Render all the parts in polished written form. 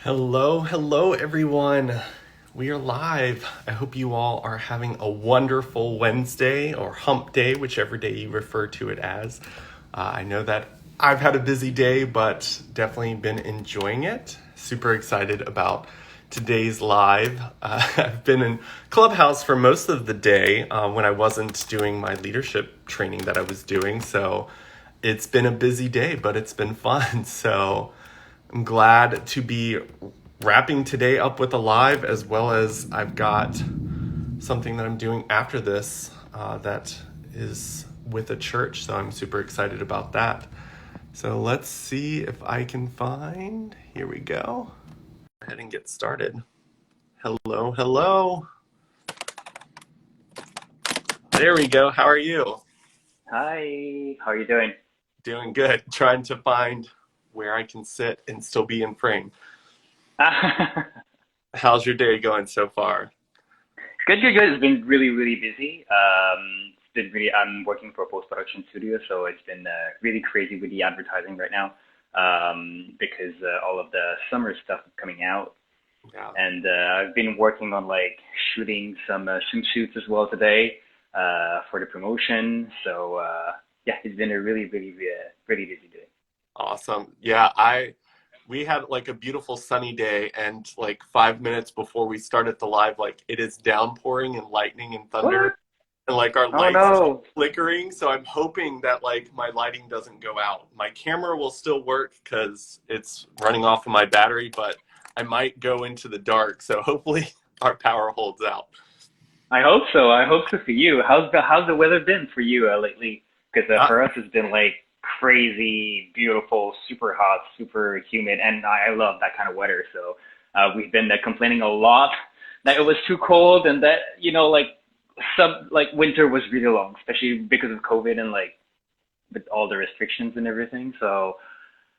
Hello, hello, everyone. We are live. I hope you all are having a wonderful Wednesday or hump day, whichever day you refer to it as. I know that I've had a busy day, but definitely been enjoying it. Super excited about today's live. I've been in Clubhouse for most of the day when I wasn't doing my leadership training that I was doing. So it's been a busy day, but it's been fun. So I'm glad to be wrapping today up with a live, as well as I've got something that I'm doing after this that is with a church. So I'm super excited about that. So let's see if I can find. Here we go. Go ahead and get started. Hello, hello. There we go. How are you? Hi, how are you doing? Doing good. Trying to find where I can sit and still be in frame. How's your day going so far? Good, good, good. It's been really, really busy. It's been really. I'm working for a post-production studio, so it's been really crazy with the advertising right now, because all of the summer stuff is coming out, Yeah. and I've been working on like shooting some swimsuits as well today, for the promotion. So yeah, it's been a really, really, really busy day. Awesome. Yeah, I we had like a beautiful sunny day and like 5 minutes before we started the live, like it is downpouring and lightning and thunder What? and like our Oh lights are no! flickering. So I'm hoping that like my lighting doesn't go out. My camera will still work because it's running off of my battery, but I might go into the dark. So hopefully our power holds out. I hope so. I hope so for you. How's the weather been for you lately? Because Uh, for us, it's been like crazy, beautiful, super hot, super humid, and I love that kind of weather. So we've been complaining a lot that it was too cold, and that like winter was really long, especially because of COVID and like with all the restrictions and everything. So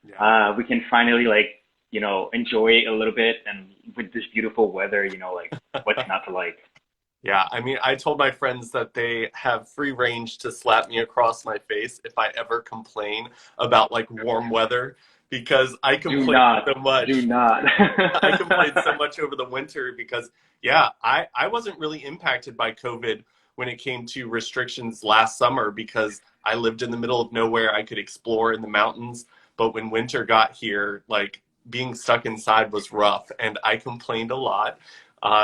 yeah. we can finally like enjoy a little bit, and with this beautiful weather, like what's not to like. Yeah, I mean, I told my friends that they have free range to slap me across my face if I ever complain about like warm weather because I Do complain not. so Do much. not. I complained so much over the winter because, yeah, I wasn't really impacted by COVID when it came to restrictions last summer because I lived in the middle of nowhere. I could explore in the mountains. But when winter got here, like being stuck inside was rough and I complained a lot.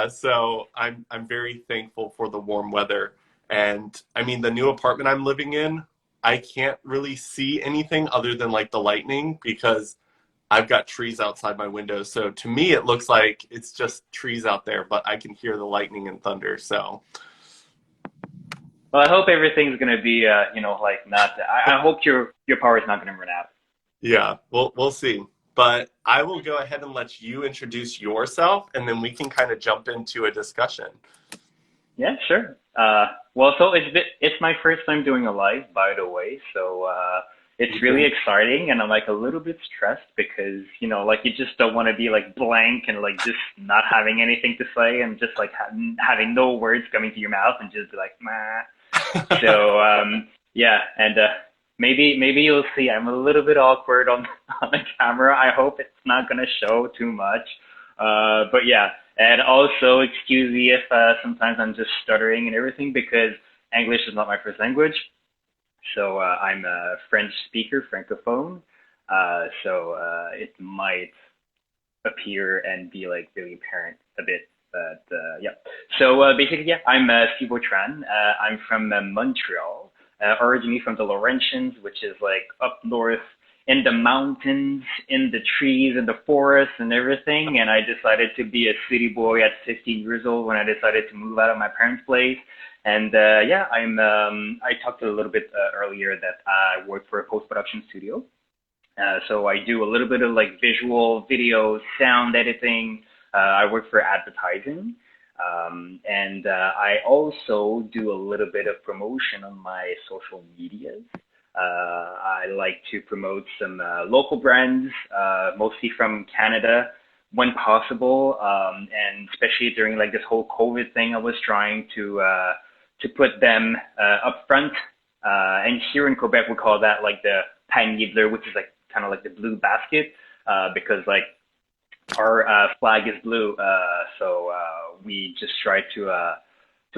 So I'm very thankful for the warm weather. And I mean, the new apartment I'm living in, I can't really see anything other than like the lightning because I've got trees outside my window. So to me, it looks like it's just trees out there, but I can hear the lightning and thunder. So Well, I hope everything's gonna be, like not. I hope your power is not gonna run out. yeah, we'll see. But I will go ahead and let you introduce yourself, and then we can kind of jump into a discussion. Yeah, sure. Well, so it's my first time doing a live, by the way. So it's Me really too. exciting, and I'm like a little bit stressed because like you just don't want to be like blank and like just not having anything to say and just like having no words coming to your mouth and just be like, nah. So yeah, and maybe you'll see I'm a little bit awkward on on the camera. I hope it's not gonna show too much. But yeah, and also excuse me if sometimes I'm just stuttering and everything because English is not my first language. So I'm a French speaker, francophone. So it might appear and be like really apparent a bit. But yeah. So basically, yeah, I'm Thibaut Tran. I'm from Montreal, originally from the Laurentians, which is like up north in the mountains, in the trees, in the forests, and everything. And I decided to be a city boy at 15 years old when I decided to move out of my parents' place. And yeah, I talked a little bit earlier that I work for a post production studio. So I do a little bit of like visual, video, sound editing. I work for advertising. And I also do a little bit of promotion on my social medias. I like to promote some local brands, mostly from Canada when possible. And especially during like this whole COVID thing, I was trying to put them up front. And here in Quebec, we call that like the panier bleu, which is like kind of like the blue basket, because like our flag is blue, so we just try to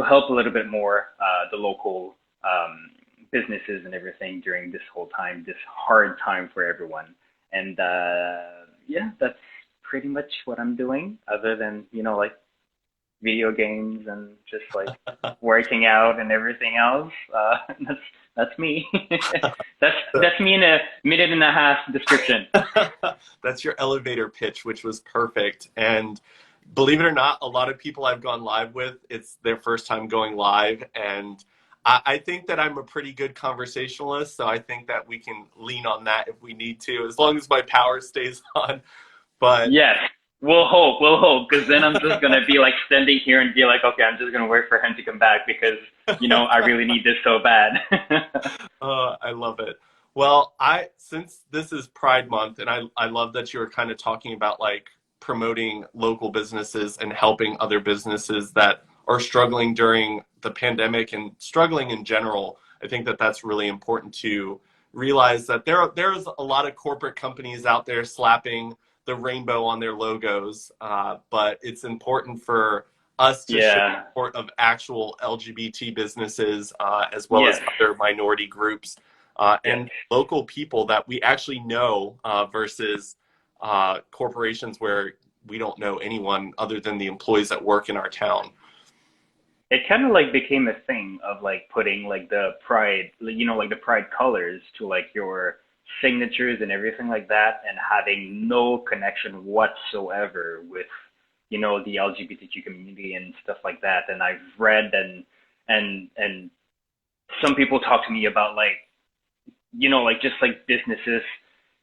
help a little bit more the local businesses and everything during this whole time, this hard time for everyone. And yeah, that's pretty much what I'm doing, other than like video games and just like working out and everything else. That's me. That's me in a minute and a half description. That's your elevator pitch, which was perfect. And believe it or not, a lot of people I've gone live with, it's their first time going live. And I think that I'm a pretty good conversationalist. So I think that we can lean on that if we need to, as long as my power stays on. But Yes, we'll hope, because then I'm just gonna be like standing here and be like, okay, I'm just gonna wait for him to come back because I really need this so bad. I love it. Well, since this is Pride Month, and I love that you were kind of talking about like promoting local businesses and helping other businesses that are struggling during the pandemic and struggling in general. I think that that's really important to realize that there's a lot of corporate companies out there slapping the rainbow on their logos, but it's important for us to show Yeah. support of actual LGBT businesses, as well as Yes. other minority groups, Yes. and local people that we actually know, versus corporations where we don't know anyone other than the employees that work in our town. It kind of like became a thing of like putting like the pride, like the pride colors to like your signatures and everything like that, and having no connection whatsoever with, the LGBTQ community and stuff like that. And I've read and some people talk to me about like, like just like businesses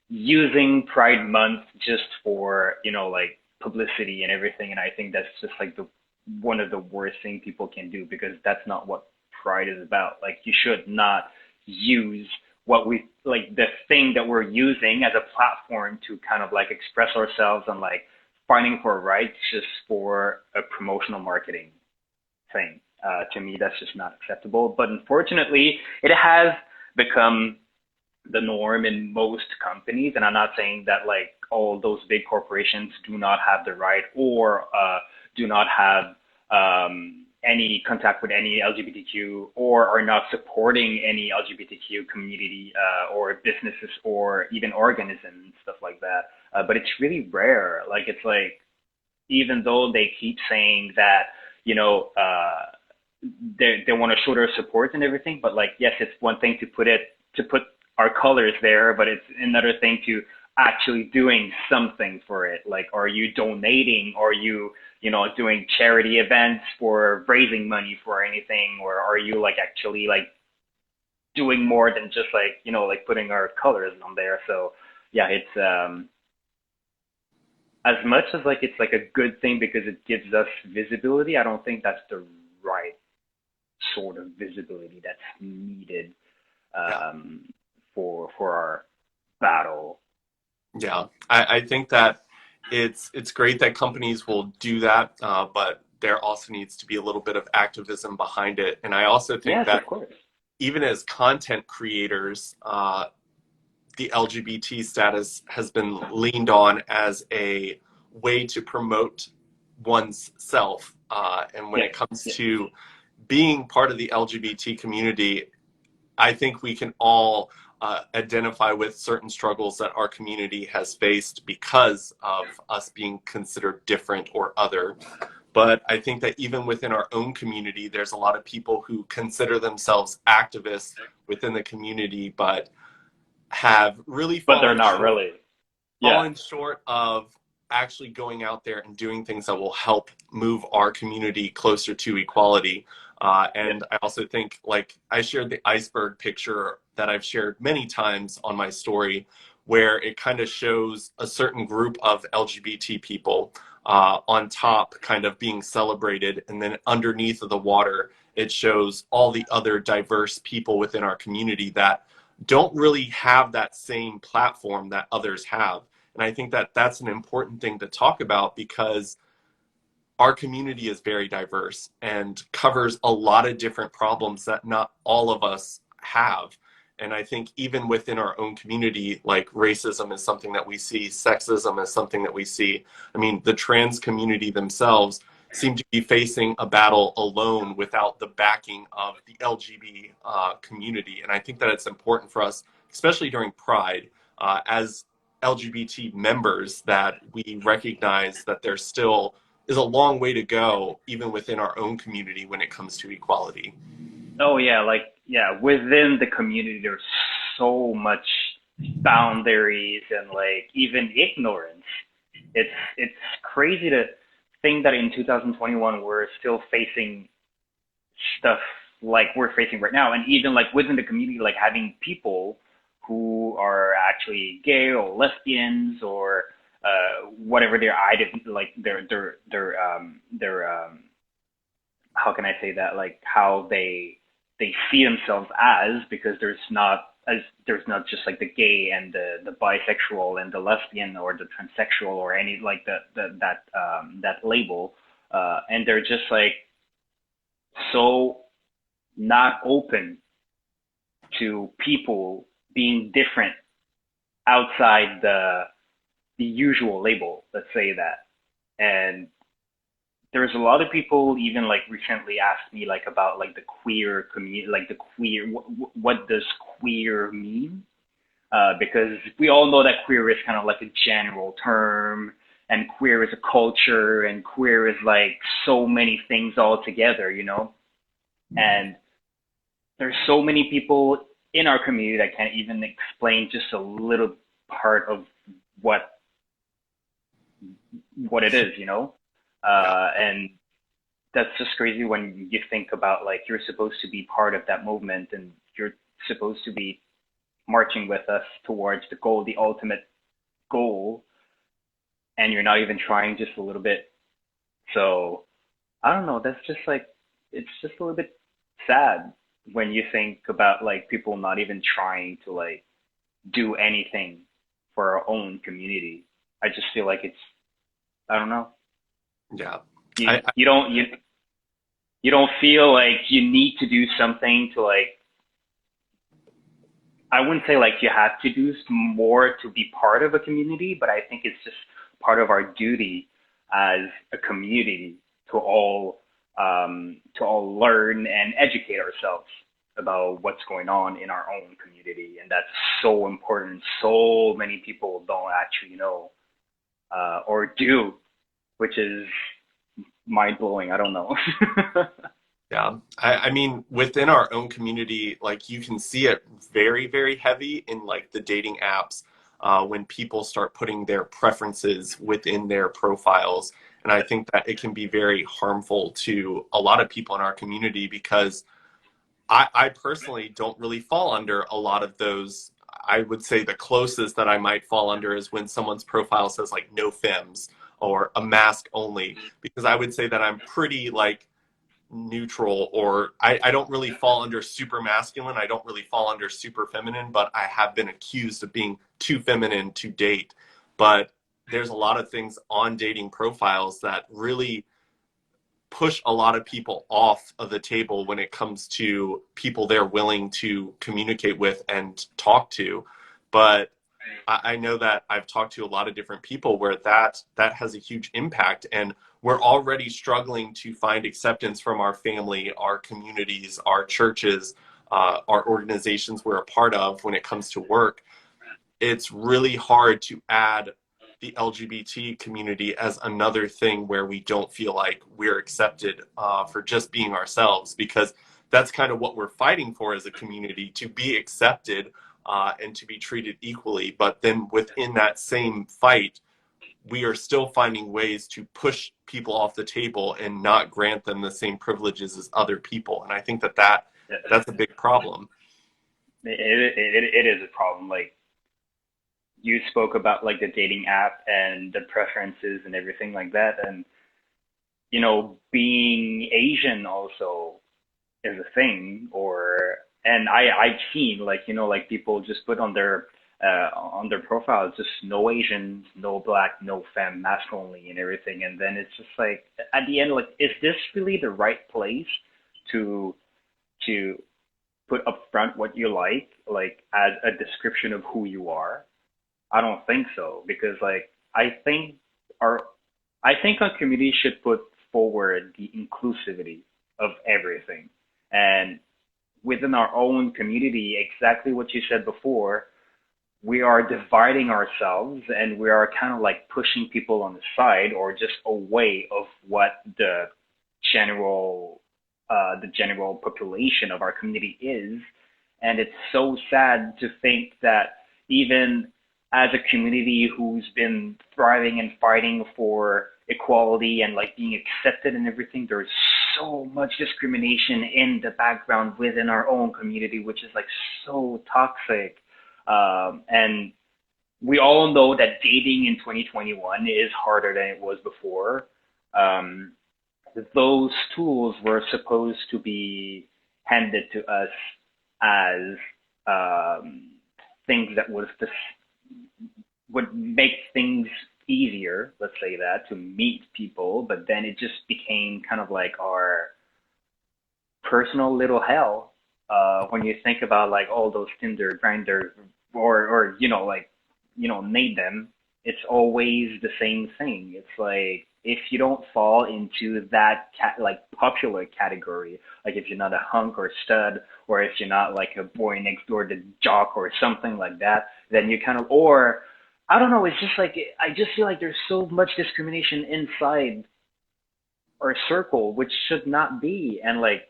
using Pride Month just for, like publicity and everything. And I think that's just like the one of the worst thing people can do, because that's not what Pride is about. Like you should not use what we like the thing that we're using as a platform to kind of like express ourselves and like fighting for rights just for a promotional marketing thing. To me, that's just not acceptable. But unfortunately, it has become the norm in most companies. And I'm not saying that like all those big corporations do not have the right, or do not have any contact with any LGBTQ, or are not supporting any LGBTQ community, or businesses or even organisms, stuff like that. But it's really rare. Like it's like, even though they keep saying that, they want to show their support and everything, but like, yes, it's one thing to put our colors there, but it's another thing to actually doing something for it. Like, are you donating? Are you, doing charity events for raising money for anything? Or are you like actually like doing more than just like, like putting our colors on there? So yeah, it's, as much as like, it's like a good thing because it gives us visibility, I don't think that's the right sort of visibility that's needed, Yeah. for our battle. Yeah, I think that it's great that companies will do that, but there also needs to be a little bit of activism behind it. And I also think Yes, that of course. even as content creators, the LGBT status has been leaned on as a way to promote one's self. And when Yes, it comes yes. to being part of the LGBT community, I think we can all identify with certain struggles that our community has faced because of us being considered different or other. But I think that even within our own community, there's a lot of people who consider themselves activists within the community, but have really But they're not really. Yeah. fallen short of actually going out there and doing things that will help move our community closer to equality. Yes. And I also think, like, I shared the iceberg picture that I've shared many times on my story, where it kind of shows a certain group of LGBT people on top, kind of being celebrated. And then underneath of the water, it shows all the other diverse people within our community that don't really have that same platform that others have. And I think that that's an important thing to talk about, because our community is very diverse and covers a lot of different problems that not all of us have. And I think even within our own community, like racism is something that we see, sexism is something that we see. I mean, the trans community themselves seem to be facing a battle alone without the backing of the LGBT community. And I think that it's important for us, especially during Pride, as LGBT members, that we recognize that there still is a long way to go, even within our own community, when it comes to equality. Oh yeah, like yeah, within the community there's so much boundaries and like even ignorance. It's crazy to think that in 2021 we're still facing stuff like we're facing right now, and even like within the community, like having people who are actually gay or lesbians or whatever their like their how can I say that, like how they see themselves as, because there's not just like the gay and the bisexual and the lesbian or the transsexual or any like that label, and they're just like so not open to people being different outside the usual label, let's say that. And there's a lot of people even like recently asked me like about like the queer community, like the queer, what does queer mean? Because we all know that queer is kind of like a general term, and queer is a culture, and queer is like so many things all together, you know? And there's so many people in our community that can't even explain just a little part of what what it is, you know? Yeah. And that's just crazy when you think about like you're supposed to be part of that movement, and you're supposed to be marching with us towards the goal, the ultimate goal, and you're not even trying just a little bit. So I don't know. That's just like, it's just a little bit sad when you think about like people not even trying to like do anything for our own community. I just feel like it's, I don't know. Yeah. You I, you don't you don't feel like you need to do something to like, I wouldn't say like you have to do more to be part of a community, but I think it's just part of our duty as a community to all learn and educate ourselves about what's going on in our own community, and that's so important. So many people don't actually know or do, which is mind blowing. I don't know. Yeah. I mean, within our own community, like you can see it very, very heavy in like the dating apps, when people start putting their preferences within their profiles. And I think that it can be very harmful to a lot of people in our community because I personally don't really fall under a lot of those. I would say the closest that I might fall under is when someone's profile says like no femmes or a mask only, because I would say that I'm pretty like neutral, or I don't really fall under super masculine. I don't really fall under super feminine, but I have been accused of being too feminine to date. But there's a lot of things on dating profiles that really push a lot of people off of the table when it comes to people they're willing to communicate with and talk to. But I know that I've talked to a lot of different people where that has a huge impact, and we're already struggling to find acceptance from our family, our communities, our churches, our organizations we're a part of when it comes to work. It's really hard to add the LGBT community as another thing where we don't feel like we're accepted for just being ourselves, because that's kind of what we're fighting for as a community, to be accepted and to be treated equally. But then within that same fight, we are still finding ways to push people off the table and not grant them the same privileges as other people. And I think that's a big problem. It is a problem. Like you spoke about like the dating app and the preferences and everything like that, and you know, being Asian also is a thing. Or and I've seen like, you know, like people just put on their profiles just no Asians, no black, no femme, mask only, and everything. And then it's just like at the end, like, is this really the right place to to put up front what you like as a description of who you are? I don't think so because like our I think our community should put forward the inclusivity of everything. And within our own community, exactly what you said before, we are dividing ourselves and we are kind of like pushing people on the side or just away of what general the general population of our community is. And it's so sad to think that even as a community who's been thriving and fighting for equality and like being accepted and everything, there's so much discrimination in the background within our own community, which is like so toxic. And we all know that dating in 2021 is harder than it was before. Um, those tools were supposed to be handed to us as things that would make things easier, let's say that, to meet people, but then it just became kind of like our personal little hell. When you think about like all those Tinder, Grindr, or like name them, it's always the same thing. It's like if you don't fall into that like popular category, like if you're not a hunk or stud, or if you're not like a boy next door to jock or something like that, then you kind of or I don't know. It's just like I just feel like there's so much discrimination inside our circle, which should not be. And like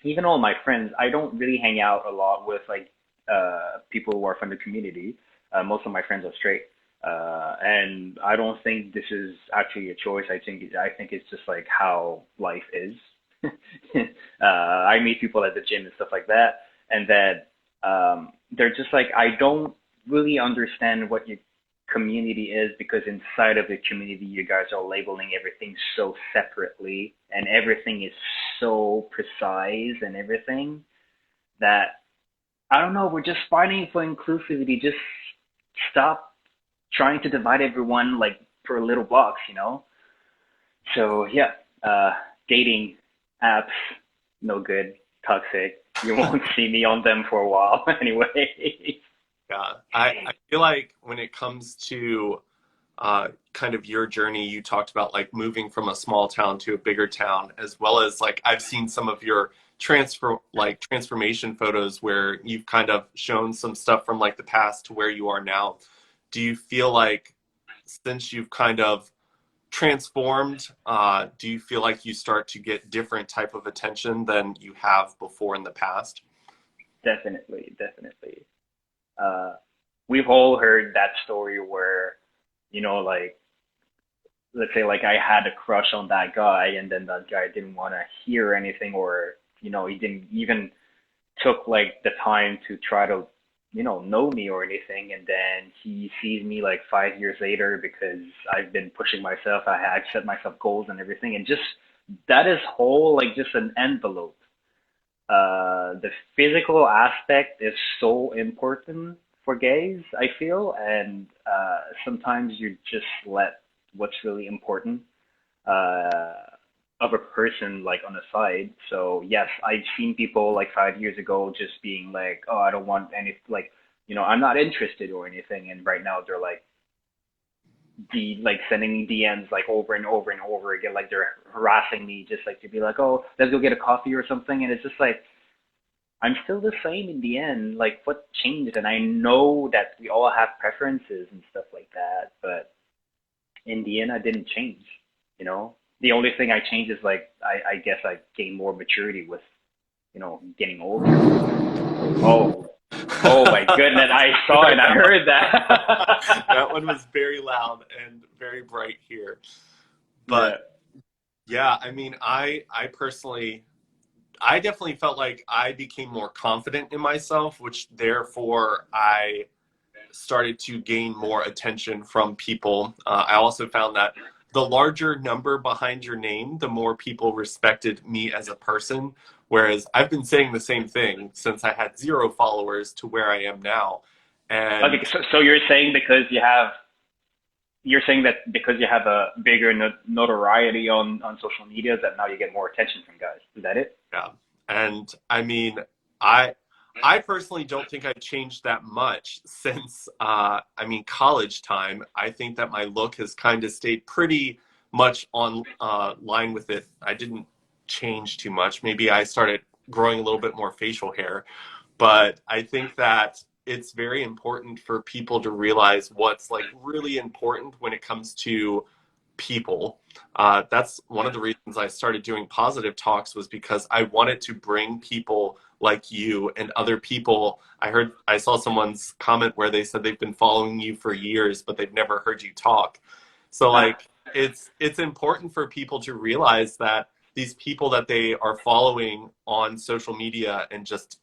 even all my friends, I don't really hang out a lot with like people who are from the community. Most of my friends are straight, and I don't think this is actually a choice. I think it's just like how life is. I meet people at the gym and stuff like that, and then they're just like I don't really understand what your community is because inside of the community you guys are labeling everything so separately and everything is so precise and everything that I don't know, we're just fighting for inclusivity. Just stop trying to divide everyone like per little blocks. So yeah, dating apps, no good, toxic. You won't see me on them for a while anyway. Yeah, I feel like when it comes to kind of your journey, you talked about like moving from a small town to a bigger town, as well as like I've seen some of your transformation photos where you've kind of shown some stuff from like the past to where you are now. Do you feel like since you've kind of transformed, do you feel like you start to get different type of attention than you have before in the past? Definitely, definitely. Uh, we've all heard that story where, like, let's say, like, I had a crush on that guy, and then that guy didn't want to hear anything, or, he didn't even took, like, the time to try to, know me or anything, and then he sees me, like, 5 years later because I've been pushing myself, I've set myself goals and everything, and just, that is whole, like, just an envelope. The physical aspect is so important for gays, I feel, and sometimes you just let what's really important uh, of a person like on the side. So yes, I've seen people like 5 years ago just being like, "Oh, I don't want any like, I'm not interested or anything," and right now they're like sending me DMs like over and over and over again, like they're harassing me just like to be like, "Oh, let's go get a coffee or something," and it's just like I'm still the same in the end. Like, what changed? And I know that we all have preferences and stuff like that, but in the end, I didn't change. The only thing I changed is like I guess I gained more maturity with getting older. Oh, oh my goodness! I saw it. I heard That that. one was very loud and very bright here. Yeah, But yeah, I mean, I personally, I definitely felt like I became more confident in myself, which therefore I started to gain more attention from people. I also found that the larger number behind your name, the more people respected me as a person. Whereas I've been saying the same thing since I had 0 followers to where I am now. okay, And so you're saying that because you have a bigger notoriety on social media that now you get more attention from guys. Is that it? yeah, and I mean, I I personally don't think I've changed that much since college time. I think that my look has kind of stayed pretty much on line with it. I didn't change too much. Maybe I started growing a little bit more facial hair, but I think that it's very important for people to realize what's like really important when it comes to people. That's one of the reasons I started doing positive talks, was because I wanted to bring people like you and other people. I saw someone's comment where they said they've been following you for years, but they've never heard you talk. So Ah, like it's important for people to realize that these people that they are following on social media and just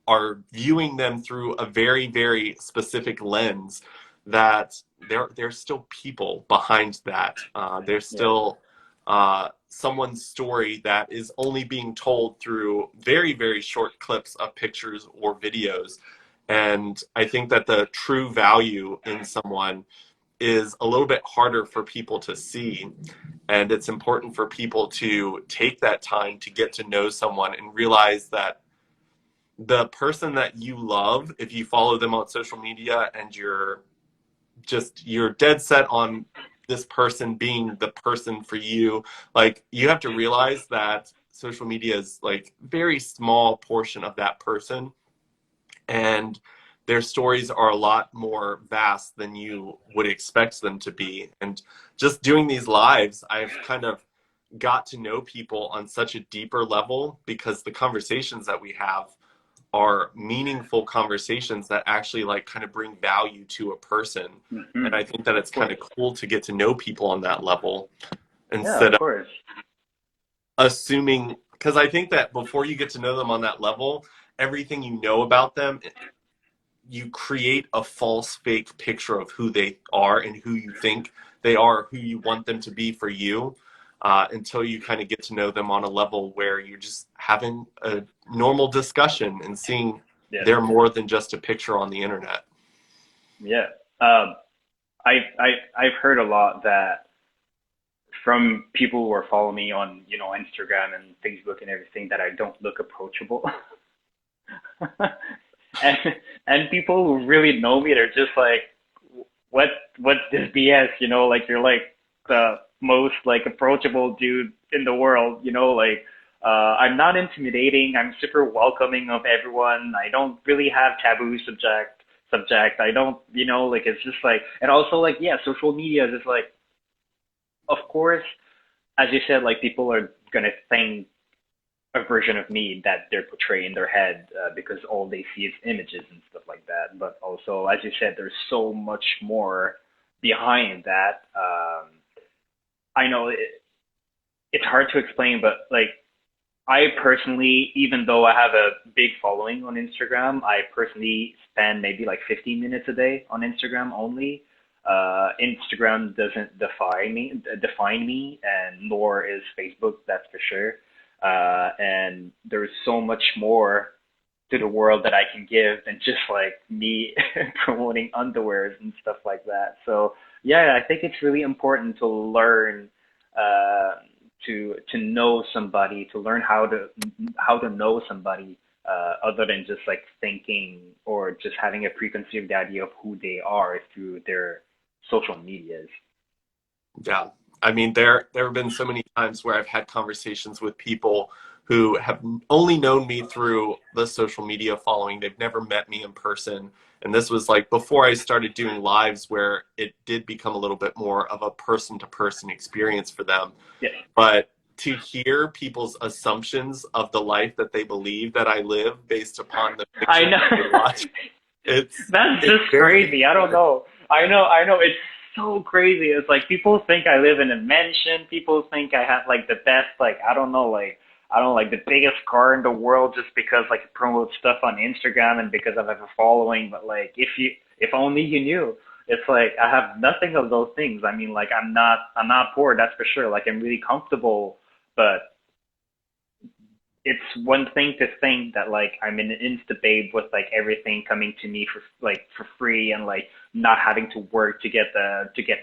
are viewing them through a very, very specific lens, that there's still people behind that. There's yeah, still someone's story that is only being told through very, very short clips of pictures or videos. And I think that the true value in someone is a little bit harder for people to see. And it's important for people to take that time to get to know someone and realize that the person that you love, if you follow them on social media and you're dead set on this person being the person for you, like you have to realize that social media is like very small portion of that person, and their stories are a lot more vast than you would expect them to be. And just doing these lives, I've kind of got to know people on such a deeper level because the conversations that we have are meaningful conversations that actually like kind of bring value to a person. And I think that of it's kind course. of cool to get to know people on that level Yeah, of instead of course. assuming, because I think that before you get to know them on that level, everything you know about them, you create a false fake picture of who they are and who you think they are, who you want them to be for you, until you kind of get to know them on a level where you're just having a normal discussion and seeing Yeah, they're more than just a picture on the internet. yeah. Um, I've heard a lot that from people who are following me on, Instagram and Facebook and everything, that I don't look approachable. and and people who really know me, they're just like, what what's this BS? Like you're like the most like approachable dude in the world. Like I'm not intimidating. I'm super welcoming of everyone. I don't really have taboo subject. I don't, like it's just like, and also like, yeah, social media is just like, of course, as you said, like people are gonna think a version of me that they're portraying in their head, because all they see is images and stuff like that. But also, as you said, there's so much more behind that. I know it's hard to explain, but like I personally, even though I have a big following on Instagram, I personally spend maybe like 15 minutes a day on Instagram only. Instagram doesn't define me, and nor is Facebook. That's for sure. And there's so much more to the world that I can give than just like me promoting underwears and stuff like that. So yeah, I think it's really important to learn uh, to know somebody, to learn how to know somebody, other than just like thinking or just having a preconceived idea of who they are through their social medias. Yeah. I mean, there have been so many times where I've had conversations with people who have only known me through the social media following. They've never met me in person. And this was like before I started doing lives, where it did become a little bit more of a person to person experience for them. Yeah, But to hear people's assumptions of the life that they believe that I live based upon the I pictures know. that they watch, That's it's just very crazy. I don't know. I know. It's so crazy. It's like people think I live in a mansion. People think I have like the best, like I don't know, I don't know, like the biggest car in the world just because like I promote stuff on Instagram and because I have a following. But like if only you knew. It's like I have nothing of those things. I mean, like I'm not poor, that's for sure. Like I'm really comfortable, but it's one thing to think that like I'm an insta babe with like everything coming to me for free and like not having to work to get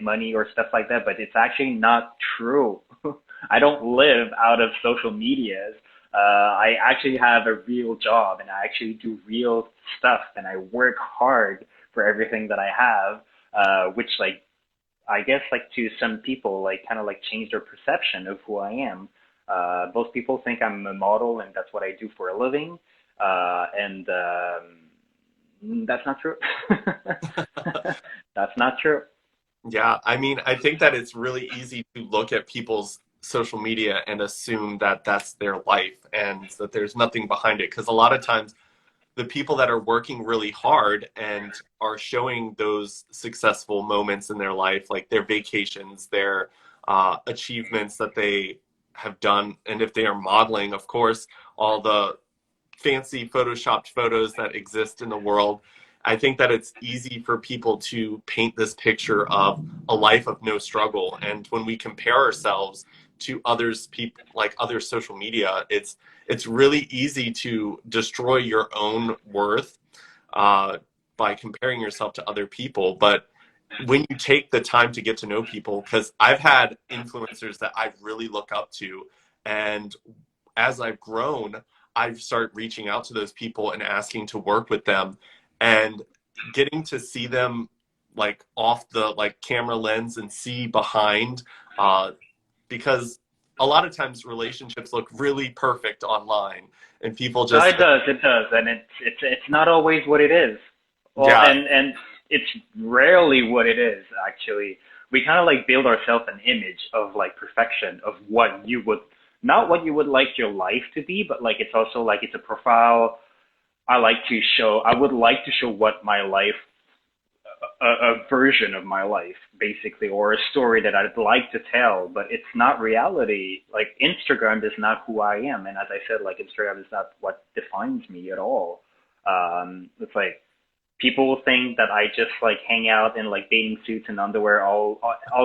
money or stuff like that, but it's actually not true. I don't live out of social medias. I actually have a real job and I actually do real stuff and I work hard for everything that I have, which like I guess like to some people like kind of like change their perception of who I am. Most people think I'm a model and that's what I do for a living, and that's not true. That's not true. Yeah, I mean, I think that it's really easy to look at people's social media and assume that that's their life and that there's nothing behind it. Because a lot of times, the people that are working really hard and are showing those successful moments in their life, like their vacations, their achievements that they have done, and if they are modeling, of course, all the fancy photoshopped photos that exist in the world. I think that it's easy for people to paint this picture of a life of no struggle. And when we compare ourselves to others, people like other social media, it's really easy to destroy your own worth uh, by comparing yourself to other people. But when you take the time to get to know people, because I've had influencers that I really look up to, and as I've grown, I've started reaching out to those people and asking to work with them and getting to see them like off the like camera lens and see behind uh, because a lot of times relationships look really perfect online and people No, just it does, and it's not always what it is. Well, yeah and it's rarely what it is actually. We kind of like build ourselves an image of like perfection of what you would not what you would like your life to be, but like it's also like it's a profile I like to show. I would like to show what my life a version of my life, basically, or a story that I'd like to tell, but it's not reality. Like Instagram is not who I am, and as I said, like Instagram is not what defines me at all. It's like people think that I just like hang out in like bathing suits and underwear all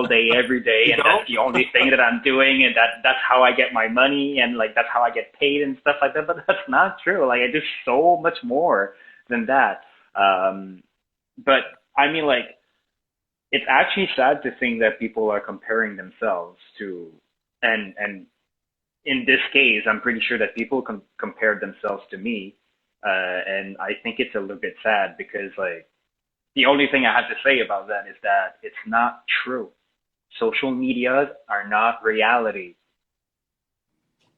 day, every day, you and know that's the only thing that I'm doing, and that's how I get my money, and like that's how I get paid and stuff like that. But that's not true. Like I do so much more than that. But I mean, like it's actually sad to think that people are comparing themselves to, and in this case, I'm pretty sure that people compared themselves to me, and I think it's a little bit sad because like the only thing I have to say about that is that it's not true. Social medias are not reality.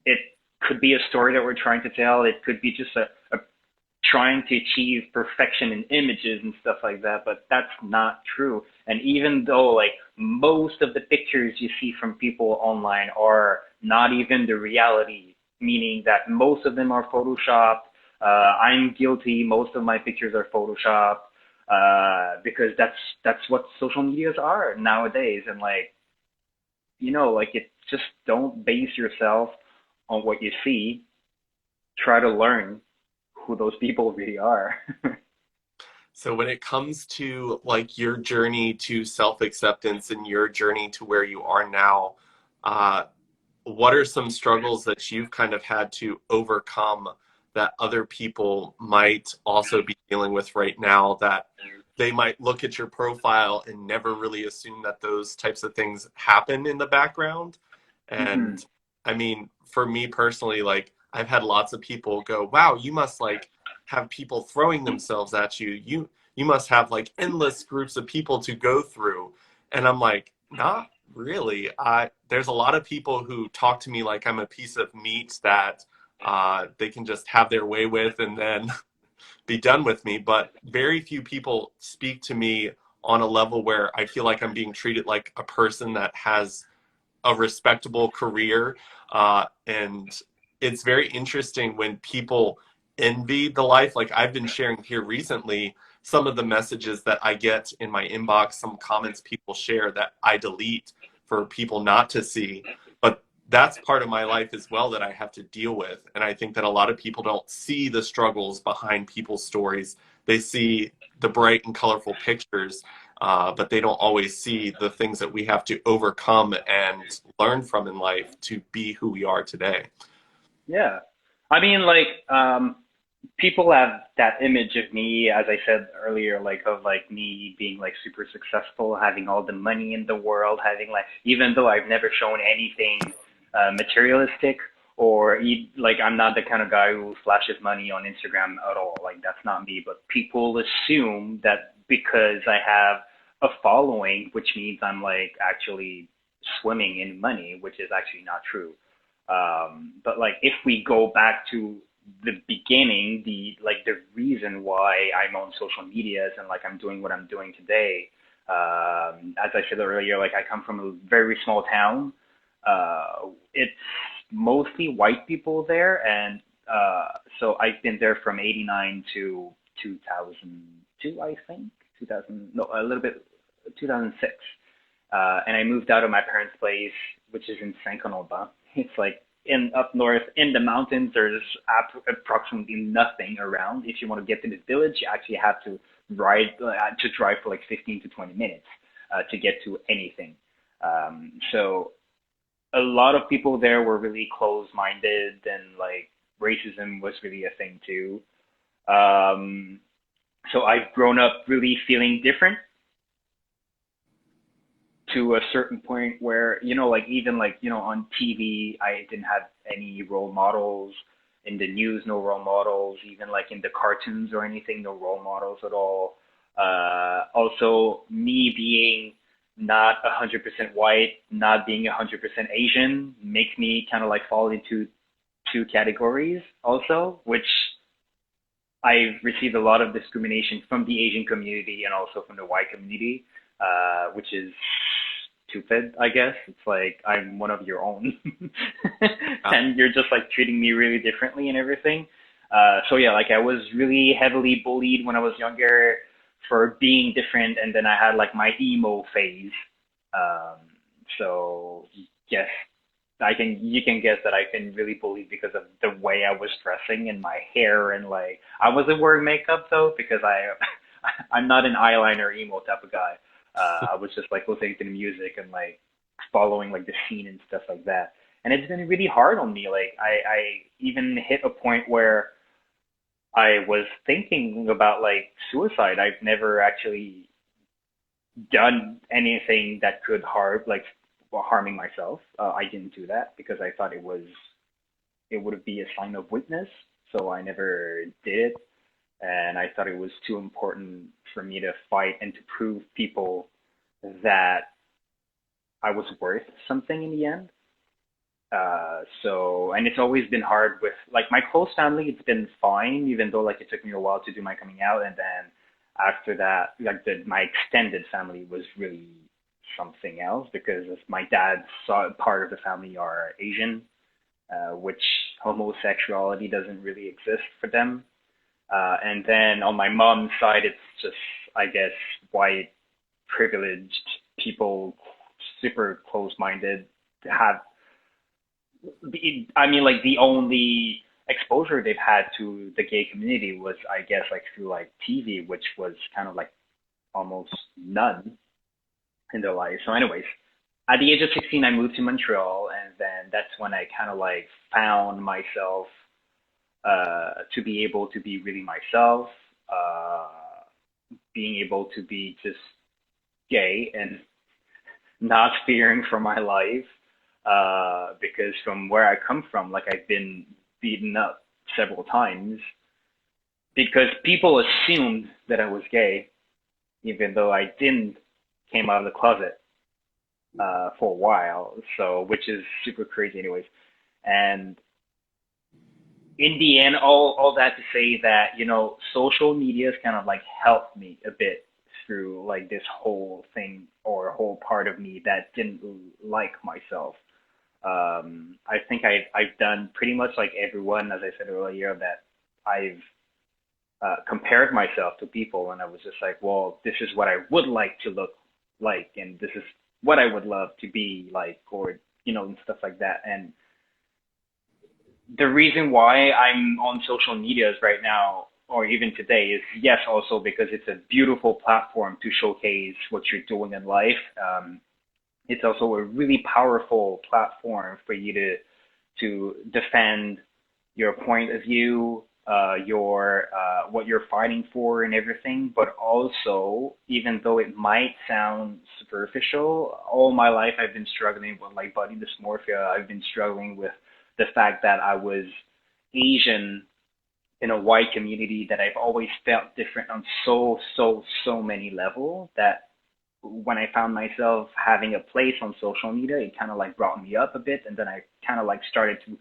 It could be a story that we're trying to tell. It could be just a trying to achieve perfection in images and stuff like that, but that's not true. And even though like most of the pictures you see from people online are not even the reality, meaning that most of them are photoshopped. I'm guilty. Most of my pictures are photoshopped because that's what social medias are nowadays. And like like it just don't base yourself on what you see. Try to learn who those people really are. so when it comes to like your journey to self-acceptance and your journey to where you are now, uh, what are some struggles that you've kind of had to overcome that other people might also be dealing with right now that they might look at your profile and never really assume that those types of things happen in the background? Hmm. And I mean, for me personally, like I've had lots of people go, wow, you must like have people throwing themselves at you. You must have like endless groups of people to go through. And I'm like, not really. There's a lot of people who talk to me like I'm a piece of meat that they can just have their way with and then be done with me. But very few people speak to me on a level where I feel like I'm being treated like a person that has a respectable career. And it's very interesting when people envy the life. Like I've been sharing here recently some of the messages that I get in my inbox, some comments people share that I delete for people not to see. But that's part of my life as well that I have to deal with. And I think that a lot of people don't see the struggles behind people's stories. They see the bright and colorful pictures, but they don't always see the things that we have to overcome and learn from in life to be who we are today. Yeah. I mean, like, people have that image of me, as I said earlier, like of like me being like super successful, having all the money in the world, having like, even though I've never shown anything materialistic or like I'm not the kind of guy who flashes money on Instagram at all. Like that's not me. But people assume that because I have a following, which means I'm like actually swimming in money, which is actually not true. But like if we go back to the beginning, the reason why I'm on social medias and like I'm doing what I'm doing today, as I said earlier, like I come from a very small town. It's mostly white people there, and so I've been there from '89 to 2002, I think. 2000, no, a little bit, 2006. And I moved out of my parents' place, which is in Saint Canauban. It's like in up north in the mountains. There's approximately nothing around. If you want to get to the village, you actually have to drive for like 15 to 20 minutes to get to anything. So a lot of people there were really close-minded, and like racism was really a thing too. Um, so I've grown up really feeling different to a certain point where, like even like, on TV, I didn't have any role models. In the news, no role models. Even like in the cartoons or anything, no role models at all. Also, me being not 100% white, not being 100% Asian, makes me kind of like fall into two categories also, which I've received a lot of discrimination from the Asian community and also from the white community, which is stupid, I guess. It's like I'm one of your own, and you're just like treating me really differently and everything. So yeah, like I was really heavily bullied when I was younger for being different, and then I had like my emo phase. Um, so yes, you can guess that I can really bully because of the way I was dressing and my hair, and like I wasn't wearing makeup though because I'm not an eyeliner emo type of guy. I was just like listening to the music and like following like the scene and stuff like that. And it's been really hard on me. Like I even hit a point where I was thinking about like suicide. I've never actually done anything that could harming myself. I didn't do that because I thought it would be a sign of weakness. So I never did it, and I thought it was too important for me to fight and to prove people that I was worth something in the end. And it's always been hard with like my close family. It's been fine, even though like it took me a while to do my coming out, and then after that, like my extended family was really something else because my dad's part of the family are Asian, which homosexuality doesn't really exist for them. And then on my mom's side, it's just, I guess, white, privileged people, super close-minded, have, I mean, like the only exposure they've had to the gay community was, I guess, like through like TV, which was kind of like almost none in their life. So anyways, at the age of 16, I moved to Montreal, and then that's when I kind of like found myself to be able to be really myself, uh, being able to be just gay and not fearing for my life. Because from where I come from, like I've been beaten up several times because people assumed that I was gay, even though I didn't came out of the closet for a while. So, which is super crazy, anyways. And in the end, all that to say that, social media has kind of like helped me a bit through like this whole thing or whole part of me that didn't like myself. I think I've done pretty much like everyone, as I said earlier, that I've compared myself to people, and I was just like, well, this is what I would like to look like, and this is what I would love to be like, or and stuff like that. And the reason why I'm on social medias right now, or even today, is yes, also because it's a beautiful platform to showcase what you're doing in life. It's also a really powerful platform for you to defend your point of view, your what you're fighting for and everything. But also, even though it might sound superficial, all my life I've been struggling with like body dysmorphia. I've been struggling with the fact that I was Asian in a white community, that I've always felt different on so many levels, that when I found myself having a place on social media, it kind of like brought me up a bit. And then I kind of like started to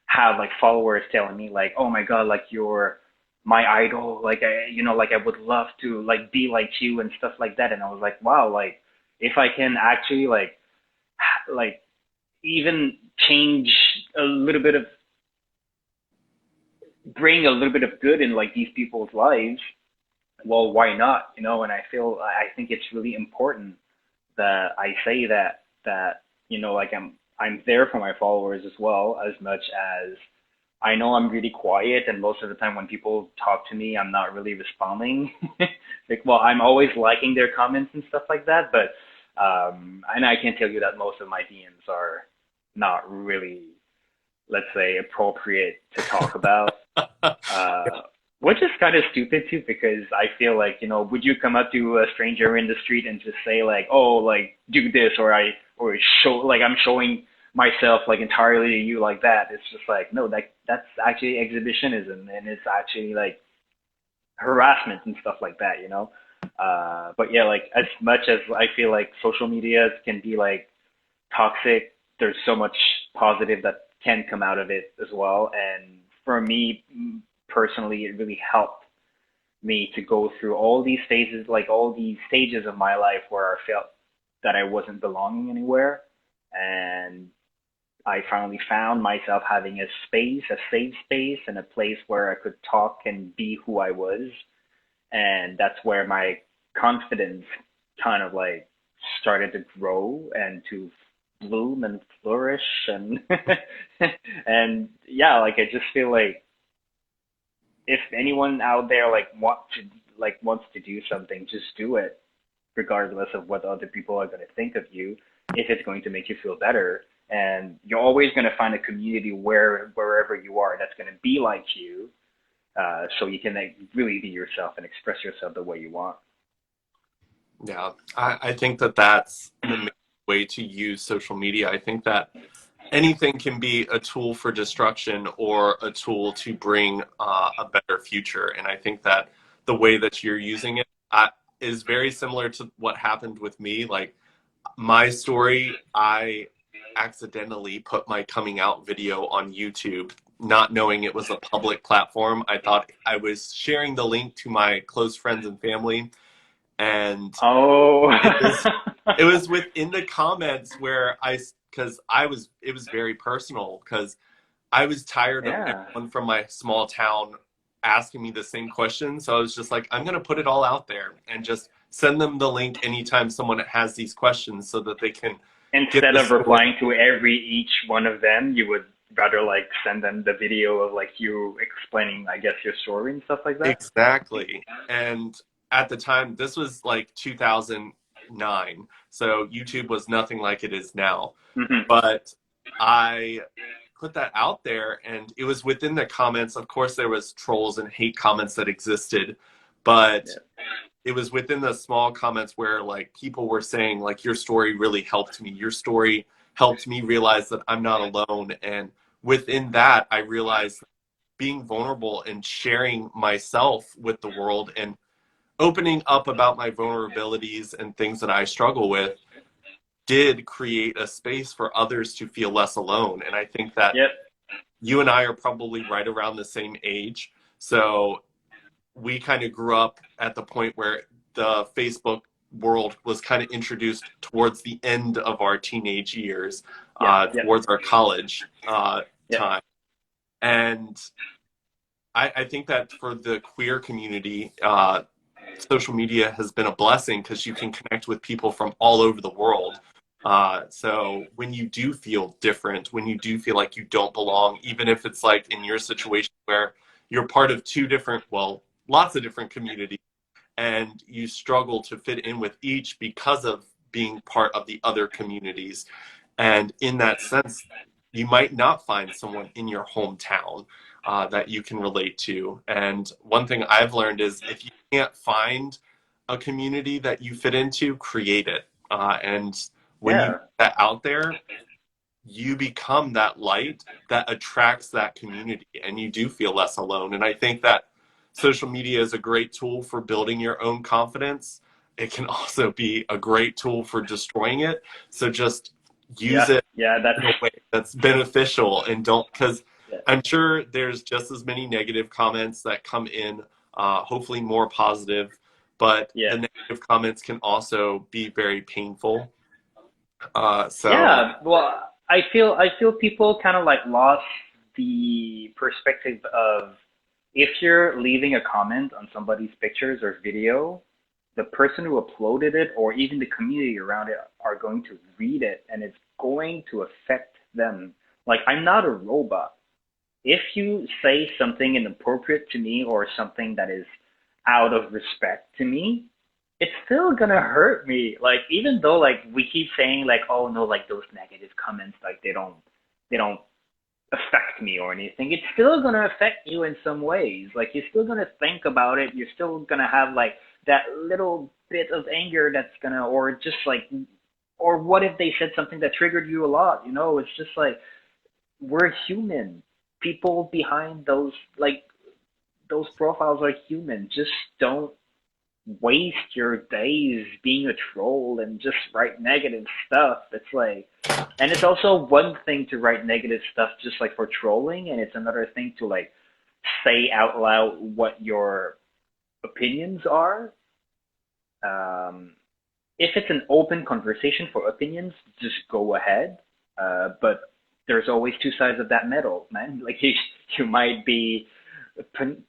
have like followers telling me like, oh my God, like you're my idol. Like like I would love to like be like you and stuff like that. And I was like, wow, like if I can actually like even change a little bit of, bring a little bit of good in like these people's lives, well, why not? And I think it's really important that I say that like I'm there for my followers as well, as much as I know I'm really quiet, and most of the time when people talk to me, I'm not really responding. Like, well, I'm always liking their comments and stuff like that, but and I can tell you that most of my DMs are not really, let's say, appropriate to talk about. Uh, which is kind of stupid too, because I feel like, would you come up to a stranger in the street and just say like, oh, like do this, or show, like I'm showing myself like entirely to you like that? It's just like, no, that's actually exhibitionism, and it's actually like harassment and stuff like that. But yeah, like as much as I feel like social media can be like toxic, there's so much positive that can come out of it as well. And for me personally, it really helped me to go through all these phases, like all these stages of my life where I felt that I wasn't belonging anywhere. And I finally found myself having a space, a safe space, and a place where I could talk and be who I was. And that's where my confidence kind of like started to grow and to bloom and flourish. And and yeah, like I just feel like if anyone out there wants to do something, just do it, regardless of what other people are going to think of you, if it's going to make you feel better. And you're always going to find a community wherever you are that's going to be like you, so you can like, really be yourself and express yourself the way you want. Yeah, I think that that's the main way to use social media. I think that anything can be a tool for destruction or a tool to bring a better future. And I think that the way that you're using it is very similar to what happened with me. Like my story, I accidentally put my coming out video on YouTube, not knowing it was a public platform. I thought I was sharing the link to my close friends and family, and Oh. it was it was within the comments where because it was very personal, because I was tired of Yeah. everyone from my small town asking me the same question. So I was just like, I'm going to put it all out there and just send them the link anytime someone has these questions so that they can get Instead the of story. replying to each one of them, you would rather like send them the video of like you explaining, I guess, your story and stuff like that. Exactly. And at the time, this was like 2009. So YouTube was nothing like it is now. Hmm. But I put that out there, and it was within the comments. Of course, there was trolls and hate comments that existed, but Yeah. it was within the small comments where like people were saying like, your story really helped me. Your story helped me realize that I'm not alone. And within that, I realized being vulnerable and sharing myself with the world and opening up about my vulnerabilities and things that I struggle with did create a space for others to feel less alone. And I think that Yep. you and I are probably right around the same age. So we kind of grew up at the point where the Facebook world was kind of introduced towards the end of our teenage years, Yep. Yep. towards our college Yep. time. And I think that for the queer community, social media has been a blessing because you can connect with people from all over the world. So when you do feel different, when you do feel like you don't belong, even if it's like in your situation where you're part of two different, well, lots of different communities, and you struggle to fit in with each because of being part of the other communities. And in that sense, you might not find someone in your hometown that you can relate to. And one thing I've learned is if you can't find a community that you fit into, create it. And when you Yeah. put that out there, you become that light that attracts that community, and you do feel less alone. And I think that social media is a great tool for building your own confidence. It can also be a great tool for destroying it. So just use Yeah, it yeah, in a way that's beneficial, and don't, because yeah, I'm sure there's just as many negative comments that come in, hopefully more positive, but yeah. the negative comments can also be very painful. So Yeah, well, I feel people kind of like lost the perspective of if you're leaving a comment on somebody's pictures or video, the person who uploaded it or even the community around it are going to read it and it's going to affect them. Like, I'm not a robot. If you say something inappropriate to me or something that is out of respect to me, it's still gonna hurt me. Like, even though like we keep saying like, oh no, like those negative comments, like they don't affect me or anything, it's still gonna affect you in some ways. Like, you're still gonna think about it. You're still gonna have like that little bit of anger that's gonna, or just like, or what if they said something that triggered you a lot? You know, it's just like we're human. People behind those like those profiles are human. Just don't waste your days being a troll and just write negative stuff. It's like, and it's also one thing to write negative stuff just like for trolling, and it's another thing to like say out loud what your opinions are. Um, if it's an open conversation for opinions, just go ahead. But there's always two sides of that medal, man. Like, you might be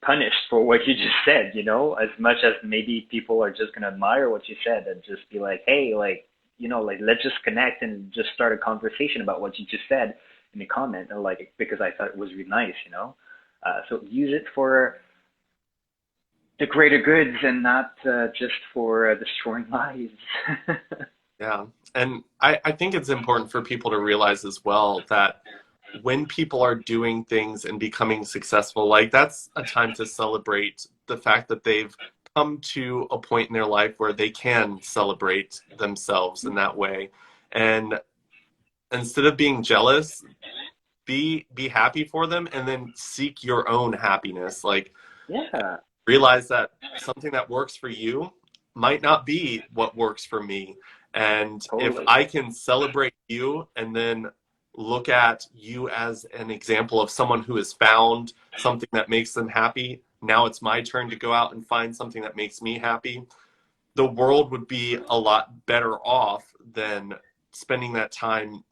punished for what you just said, you know, as much as maybe people are just going to admire what you said and just be like, hey, like, you know, like, let's just connect and just start a conversation about what you just said in the comment. And like, because I thought it was really nice, you know? So use it for the greater goods and not just for destroying lives. yeah. And I think it's important for people to realize as well that when people are doing things and becoming successful, like that's a time to celebrate the fact that they've come to a point in their life where they can celebrate themselves in that way. And instead of being jealous, be happy for them, and then seek your own happiness. Like, Yeah, realize that something that works for you might not be what works for me. And if totally. I can celebrate you and then look at you as an example of someone who has found something that makes them happy, now it's my turn to go out and find something that makes me happy. The world would be a lot better off than spending that time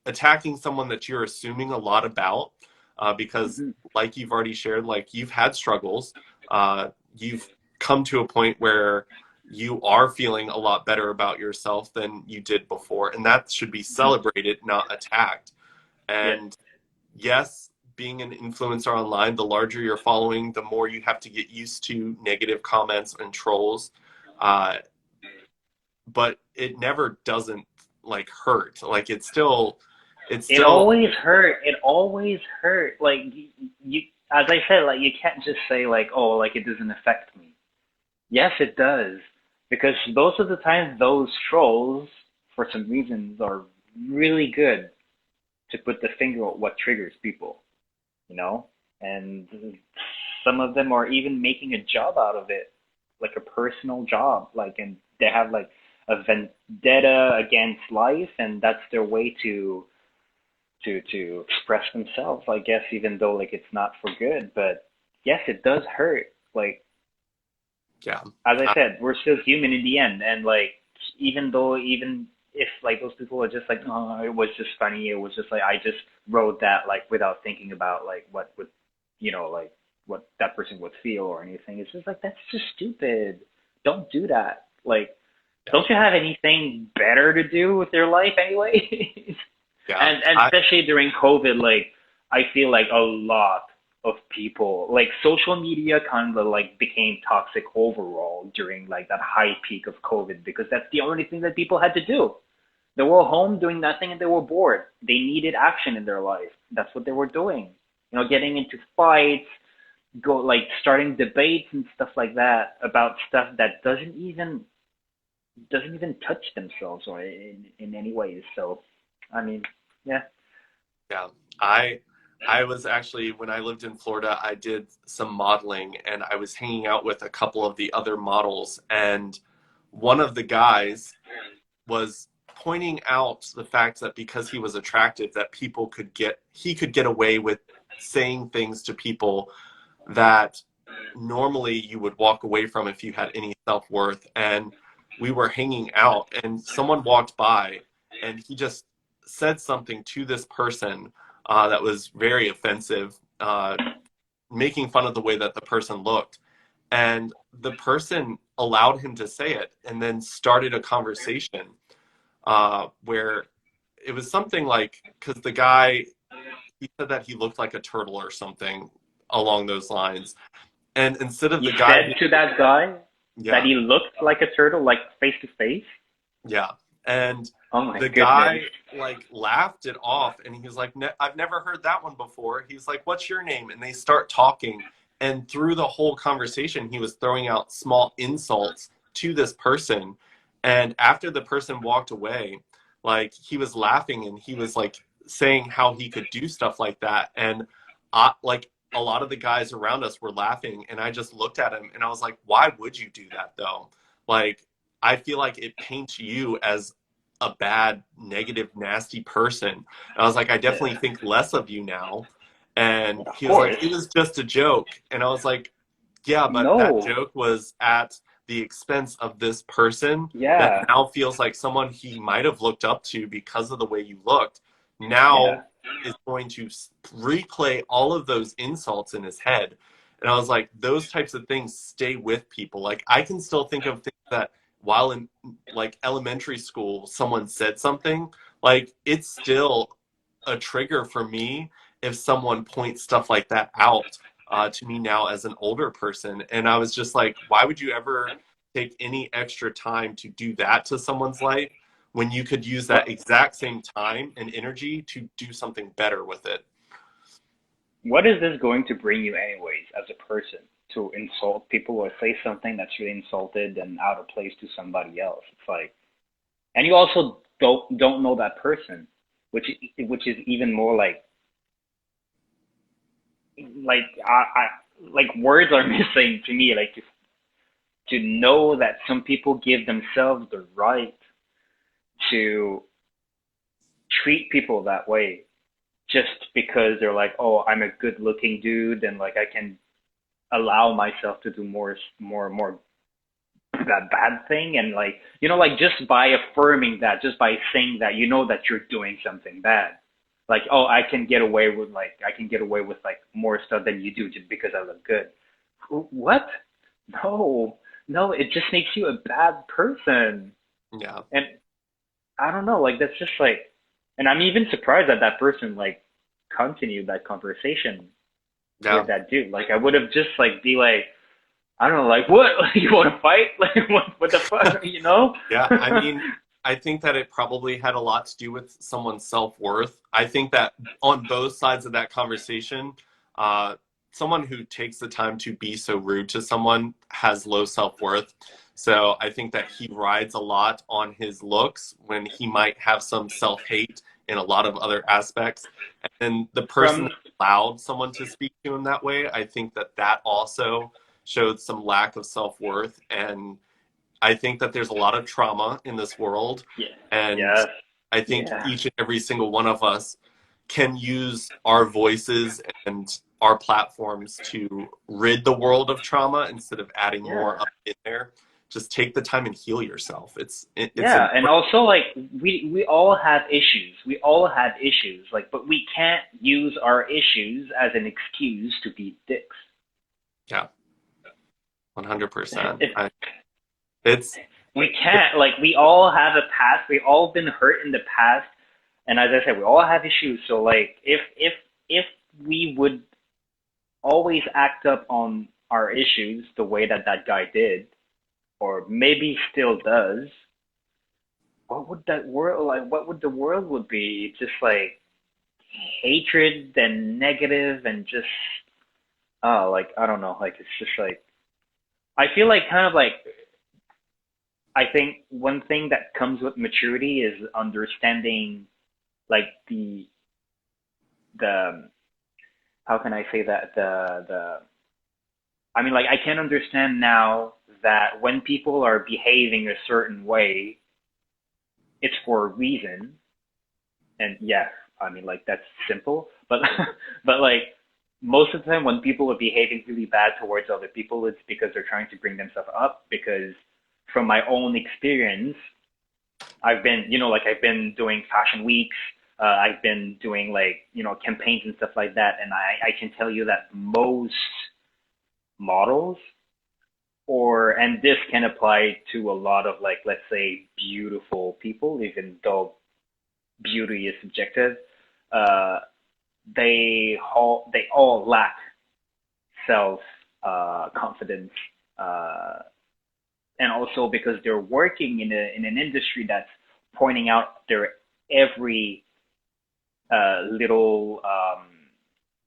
attacking someone that you're assuming a lot about, because Hmm. like you've already shared, like you've had struggles, you've come to a point where you are feeling a lot better about yourself than you did before, and that should be Hmm. celebrated, not attacked. Yeah. And yes, being an influencer online, the larger your following, the more you have to get used to negative comments and trolls, uh, but it never doesn't like hurt. Like it's It still always hurt. It always hurt. Like, you, as I said, like, you can't just say like, oh, like it doesn't affect me. Yes, it does, because most of the time those trolls, for some reasons, are really good to put the finger on what triggers people. You know, and some of them are even making a job out of it, like a personal job. Like, and they have like a vendetta against life, and that's their way to express themselves, I guess, even though like it's not for good. But yes, it does hurt. Like, yeah. as I said, we're still human in the end, and like, even though, even if like those people are just like, oh, it was just funny, it was just like I just wrote that like without thinking about like what would, you know, like what that person would feel or anything. It's just like, that's just stupid. Don't do that. Like, Yeah, don't you have anything better to do with your life anyway? yeah. And I especially during COVID, like, I feel like a lot of people, like, social media kind of like became toxic overall during like that high peak of COVID, because that's the only thing that people had to do. They were home doing nothing and they were bored. They needed action in their life. That's what they were doing. You know, getting into fights, go like starting debates and stuff like that about stuff that doesn't even touch themselves or in any ways. So, I mean, yeah. Yeah. I was actually, when I lived in Florida, I did some modeling and I was hanging out with a couple of the other models, and one of the guys was pointing out the fact that because he was attractive, that he could get away with saying things to people that normally you would walk away from if you had any self-worth. And we were hanging out and someone walked by and he just said something to this person that was very offensive, making fun of the way that the person looked. And the person allowed him to say it and then started a conversation where it was something like, because the guy, he said that he looked like a turtle or something along those lines. And instead of You the guy, said to that guy that yeah, he looked like a turtle, like face to face? yeah. And Oh my the goodness. guy like laughed it off and he was like, I've never heard that one before. He's like, what's your name? And they start talking. And through the whole conversation, he was throwing out small insults to this person. And after the person walked away, like he was laughing and he was like saying how he could do stuff like that. And like a lot of the guys around us were laughing. And I just looked at him and I was like, why would you do that though? Like, I feel like it paints you as a bad, negative, nasty person. And I was like, I definitely think less of you now. And Of he was like, course. it was just a joke. And I was like, yeah, but that No. joke was at the expense of this person that Yeah. now feels like someone he might have looked up to because of the way you looked. Yeah. Now is going to replay all of those insults in his head. And I was like, those types of things stay with people. Like, I can still think of things that while in like elementary school someone said something, like it's still a trigger for me if someone points stuff like that out to me now as an older person. And I was just like, why would you ever take any extra time to do that to someone's life when you could use that What exact same time and energy to do something better with it? what is this going to bring you anyways as a person to insult people or say something that's really insulted and out of place to somebody else? It's like, and you also don't know that person, which is even more like I like words are missing to me. Like to know that some people give themselves the right to treat people that way just because they're like, oh, I'm a good looking dude and like I can allow myself to do more that bad thing, and like like just by affirming that, just by saying that, that you're doing something bad. Like, oh, I can get away with like more stuff than you do just because I look good. What? No, no, it just makes you a bad person. Yeah. And I don't know, like that's just like, and I'm even surprised that that person like continued that conversation with Yeah. that dude. Like I would have just like be like, I don't know, like what? Like, you want to fight? Like what the fuck? Yeah, I mean, I think that it probably had a lot to do with someone's self-worth. I think that on both sides of that conversation, uh, someone who takes the time to be so rude to someone has low self-worth. So I think that he rides a lot on his looks when he might have some self-hate in a lot of other aspects. And then the person From that allowed someone to speak to him that way, I think that that also showed some lack of self-worth. And I think that there's a lot of trauma in this world, yeah, and yes, I think yeah, each and every single one of us can use our voices and our platforms to rid the world of trauma instead of adding yeah. more up in there. Just take the time and heal yourself. It's Yeah, and important. also like we all have issues. We all have issues. Like, but we can't use our issues as an excuse to be dicks. Yeah, 100%. If It's we can't, like, we all have a past. We all been hurt in the past, and as I said, we all have issues. So like, if we would always act up on our issues the way that that guy did, or maybe still does, what would that world like? What would the world would be? Just like hatred and negative and just like I don't know. Like it's just like I feel like kind of like I think one thing that comes with maturity is understanding like the how can I say that the I mean, like, I can understand now that when people are behaving a certain way, it's for a reason. And yeah, I mean, like, that's simple. But but like most of the time, when people are behaving really bad towards other people, it's because they're trying to bring themselves up. Because from my own experience, I've been, like, I've been doing fashion weeks. I've been doing, like, campaigns and stuff like that, and I can tell you that most models, and this can apply to a lot of, like, let's say, beautiful people, even though beauty is subjective. Uh, they all lack self confidence, uh, and also because they're working in an industry that's pointing out their every little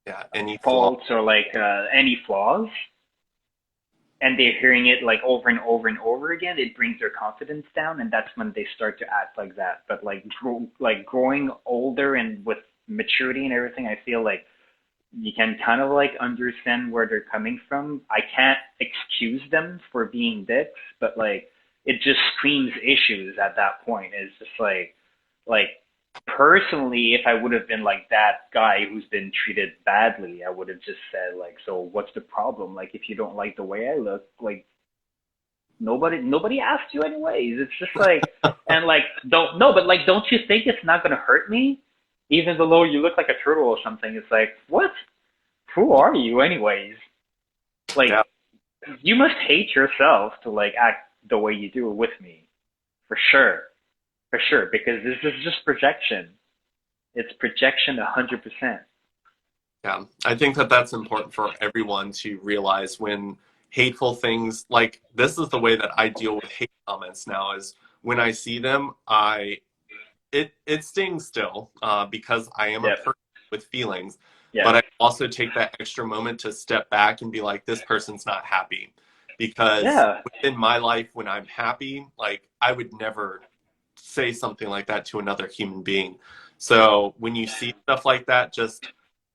Yeah, any flaw. faults, or like any flaws, and they're hearing it like over and over and over again. It brings their confidence down, and that's when they start to act like that. But like growing older and with maturity and everything, I feel like you can kind of like understand where they're coming from. I can't excuse them for being dicks, but like it just screams issues at that point. It's just like personally, if I would have been like that guy who's been treated badly, I would have just said like, so what's the problem? Like, if you don't like the way I look, like, nobody asked you anyways. It's just like, and like, don't no, but like, don't you think it's not gonna hurt me? Even though you look like a turtle or something, it's like, what? Who are you anyways? Like, Yeah, you must hate yourself to like act the way you do with me, for sure, for sure, because this is just projection. It's projection 100%. yeah. I think that that's important for everyone to realize when hateful things like this is the way that I deal with hate comments now is when I see them, it stings still because I am a Yep. person with feelings, but Yep. I also take that extra moment to step back and be like, this person's not happy. Because Yeah. within my life, when I'm happy, like I would never say something like that to another human being. So when you see stuff like that, just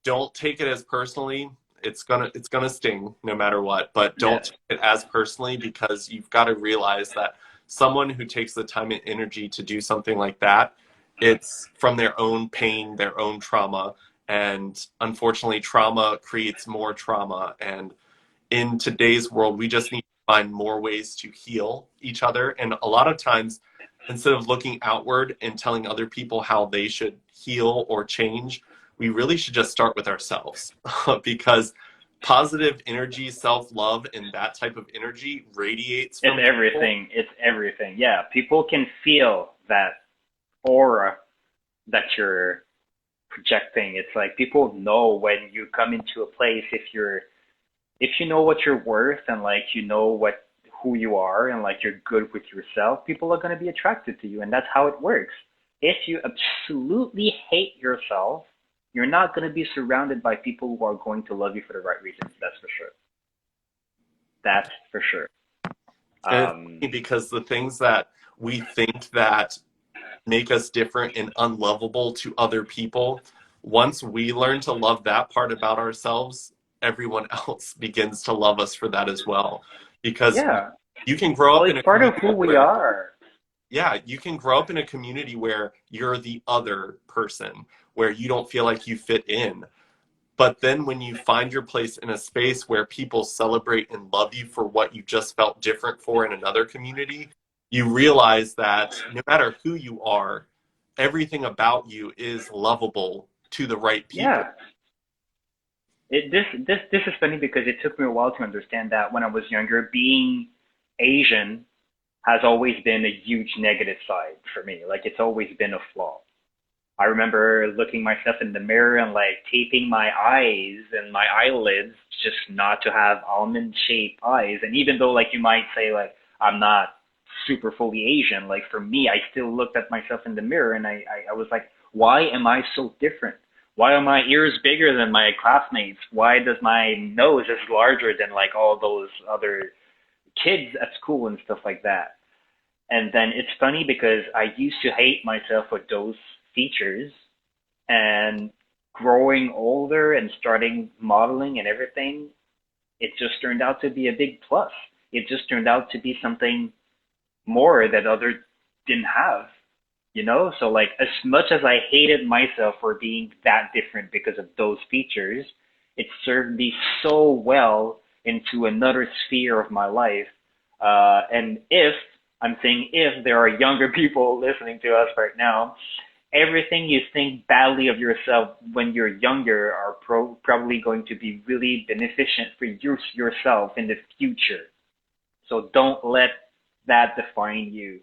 don't take it as personally. It's gonna sting no matter what, but don't Yeah. take it as personally because you've got to realize that someone who takes the time and energy to do something like that, it's from their own pain, their own trauma, and unfortunately, trauma creates more trauma. And in today's world, we just need to find more ways to heal each other. And a lot of times, instead of looking outward and telling other people how they should heal or change, we really should just start with ourselves because positive energy, self love, and that type of energy radiates It's from people. everything. It's everything. Yeah. People can feel that aura that you're projecting. It's like people know when you come into a place, if you know what you're worth, and like you know what who you are, and like you're good with yourself, people are going to be attracted to you, and that's how it works. If you absolutely hate yourself, you're not going to be surrounded by people who are going to love you for the right reasons. That's for sure. That's for sure. And it's Um, funny because the things that we think that make us different and unlovable to other people, once we learn to love that part about ourselves, everyone else begins to love us for that as well. Because yeah. you can grow Well, up in it's a part of community who we where, are. yeah, you can grow up in a community where you're the other person, where you don't feel like you fit in. But then when you find your place in a space where people celebrate and love you for what you just felt different for in another community, you realize that no matter who you are, everything about you is lovable to the right people. Yeah. This is funny because it took me a while to understand that when I was younger, being Asian has always been a huge negative side for me. Like, it's always been a flaw. I remember looking myself in the mirror and like taping my eyes and my eyelids just not to have almond shaped eyes. And even though like you might say like I'm not super fully Asian, like for me, I still looked at myself in the mirror and I was like, why am I so different? Why are my ears bigger than my classmates? Why does my nose is larger than like all those other kids at school and stuff like that? And then it's funny because I used to hate myself for those features. And growing older and starting modeling and everything, it just turned out to be a big plus. It just turned out to be something more that others didn't have, you know? So like as much as I hated myself for being that different because of those features, it served me so well into another sphere of my life. And if I'm saying if there are younger people listening to us right now, everything you think badly of yourself when you're younger are probably going to be really beneficent for yourself in the future. So don't let that define you.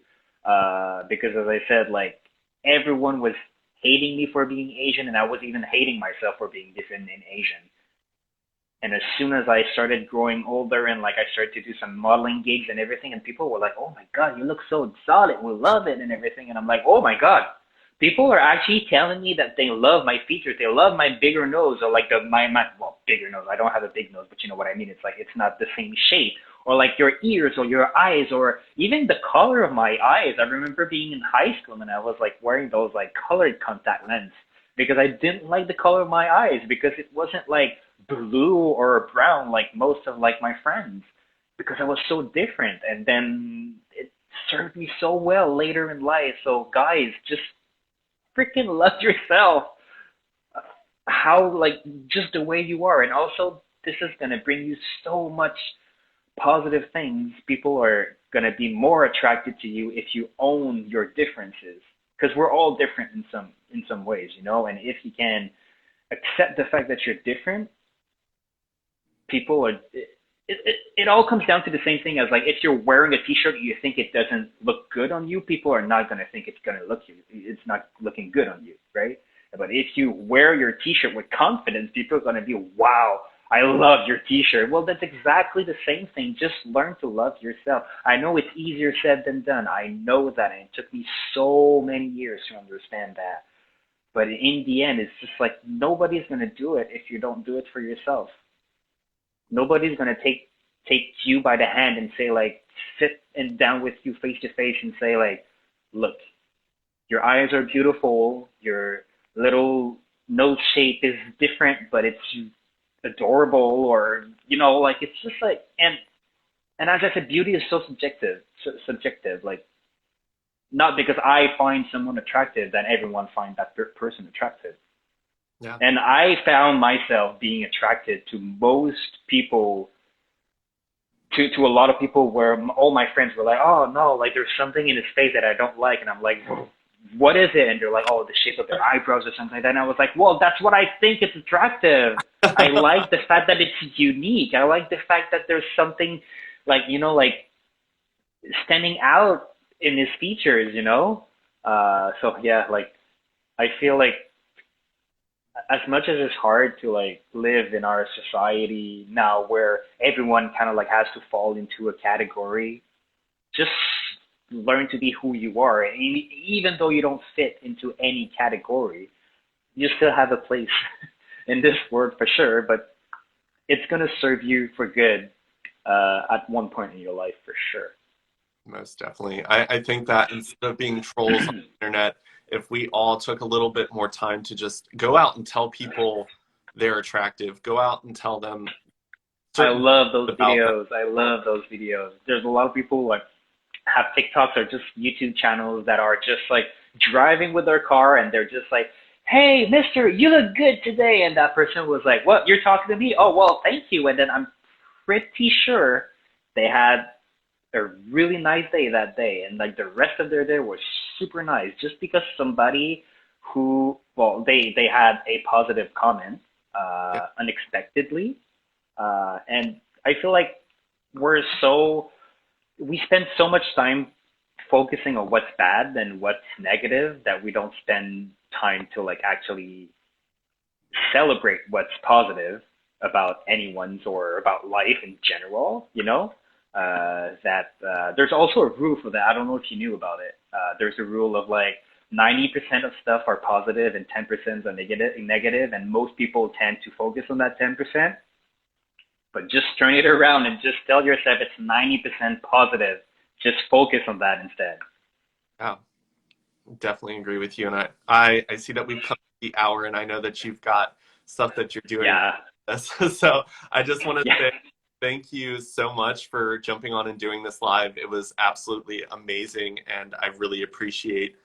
Because as I said, like everyone was hating me for being Asian, and I was even hating myself for being different and Asian. And as soon as I started growing older and like I started to do some modeling gigs and everything, and people were like, "Oh my God, you look so exotic. We love it," and everything. And I'm like, "Oh my God." People are actually telling me that they love my features. They love my bigger nose, or like my well, bigger nose. I don't have a big nose, but you know what I mean. It's like it's not the same shape, or like your ears or your eyes, or even the color of my eyes. I remember being in high school and I was like wearing those like colored contact lens because I didn't like the color of my eyes because it wasn't like blue or brown like most of like my friends because I was so different. And then it served me so well later in life. So guys, just freaking love yourself. How like just the way you are, and also this is gonna bring you so much positive things. People are gonna be more attracted to you if you own your differences, because we're all different in some ways, you know. And if you can accept the fact that you're different, people are. It all comes down to the same thing as like if you're wearing a t-shirt and you think it doesn't look good on you, people are not going to think it's going to look you. It's not looking good on you, right? But if you wear your t-shirt with confidence, people are going to be, wow, I love your t-shirt. Well, that's exactly the same thing. Just learn to love yourself. I know it's easier said than done. I know that. And it took me so many years to understand that. But in the end, it's just like nobody's going to do it if you don't do it for yourself. Nobody's going to take you by the hand and say like sit and down with you face to face and say like, look, your eyes are beautiful, your little nose shape is different, but it's adorable, or you know, like it's just like, and as I said, beauty is so subjective, subjective. Like not because I find someone attractive that everyone finds that person attractive. Yeah. And I found myself being attracted to most people, to a lot of people, where all my friends were like, "Oh no, like there's something in his face that I don't like," and I'm like, "What is it?" And they're like, "Oh, the shape of their eyebrows or something like that." And I was like, "Well, that's what I think is attractive. I like the fact that it's unique. I like the fact that there's something like you know like standing out in his features, you know." So yeah, like I feel like as much as it's hard to like live in our society now where everyone kind of like has to fall into a category, just learn to be who you are. And even though you don't fit into any category, you still have a place in this world for sure, but it's going to serve you for good at one point in your life for sure. Most definitely. I think that instead of being trolls on the internet, if we all took a little bit more time to just go out and tell people they're attractive, go out and tell them I certain love those about them. videos. I love those videos. There's a lot of people who like have TikToks or just YouTube channels that are just like driving with their car and they're just like, "Hey, mister, you look good today." And that person was like, "What? You're talking to me? Oh, well, thank you." And then I'm pretty sure they had a really nice day that day. And like the rest of their day was super nice just because somebody who, well, they had a positive comment Yeah. unexpectedly. And I feel like we're so we spend so much time focusing on what's bad and what's negative that we don't spend time to like actually celebrate what's positive about anyone's or about life in general, you know? That there's also a rule for that. I don't know if you knew about it. There's a rule of like 90% of stuff are positive and 10% are negative, and most people tend to focus on that 10%. But just turn it around and just tell yourself it's 90% positive. Just focus on that instead. Yeah. Definitely agree with you. And I see that we've come to the hour, and I know that you've got stuff that you're doing. Yeah. So I just want to Yeah. say thank you so much for jumping on and doing this live. It was absolutely amazing, and I really appreciate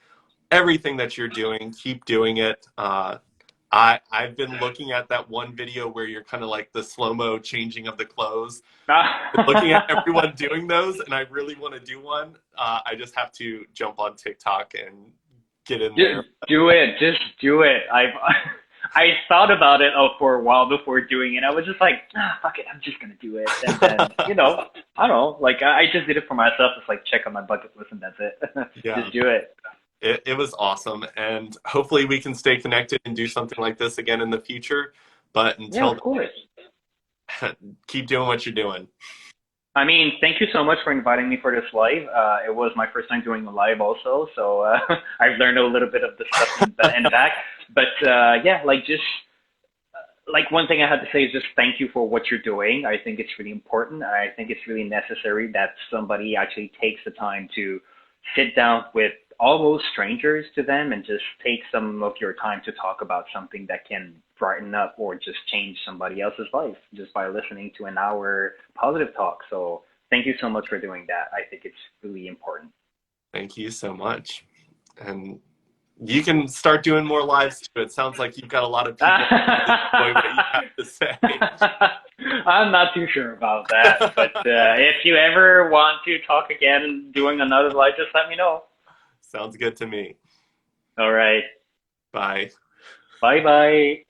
everything that you're doing. Keep doing it. I've been looking at that one video where you're kind of like the slow-mo changing of the clothes. Looking at everyone doing those, and I really want to do one. I just have to jump on TikTok and get in Just there. do it. Just do it. I thought about it for a while before doing it. I was just like, fuck it, I'm just gonna do it. And then, I don't know. Like I just did it for myself. It's like check on my bucket list, and that's it. Yeah, Just do it. it was awesome, and hopefully we can stay connected and do something like this again in the future. But Yeah, until of course. then, keep doing what you're doing. I mean, thank you so much for inviting me for this live. It was my first time doing a live also, so I've learned a little bit of the stuff and back. But yeah, like just like one thing I had to say is just thank you for what you're doing. I think it's really important. I think it's really necessary that somebody actually takes the time to sit down with almost strangers to them and just take some of your time to talk about something that can brighten up or just change somebody else's life just by listening to an hour positive talk. So thank you so much for doing that. I think it's really important. Thank you so much, and you can start doing more lives too. It sounds like you've got a lot of people enjoy what you have to say. I'm not too sure about that, but if you ever want to talk again doing another live, just let me know. Sounds good to me. All right. Bye. Bye bye.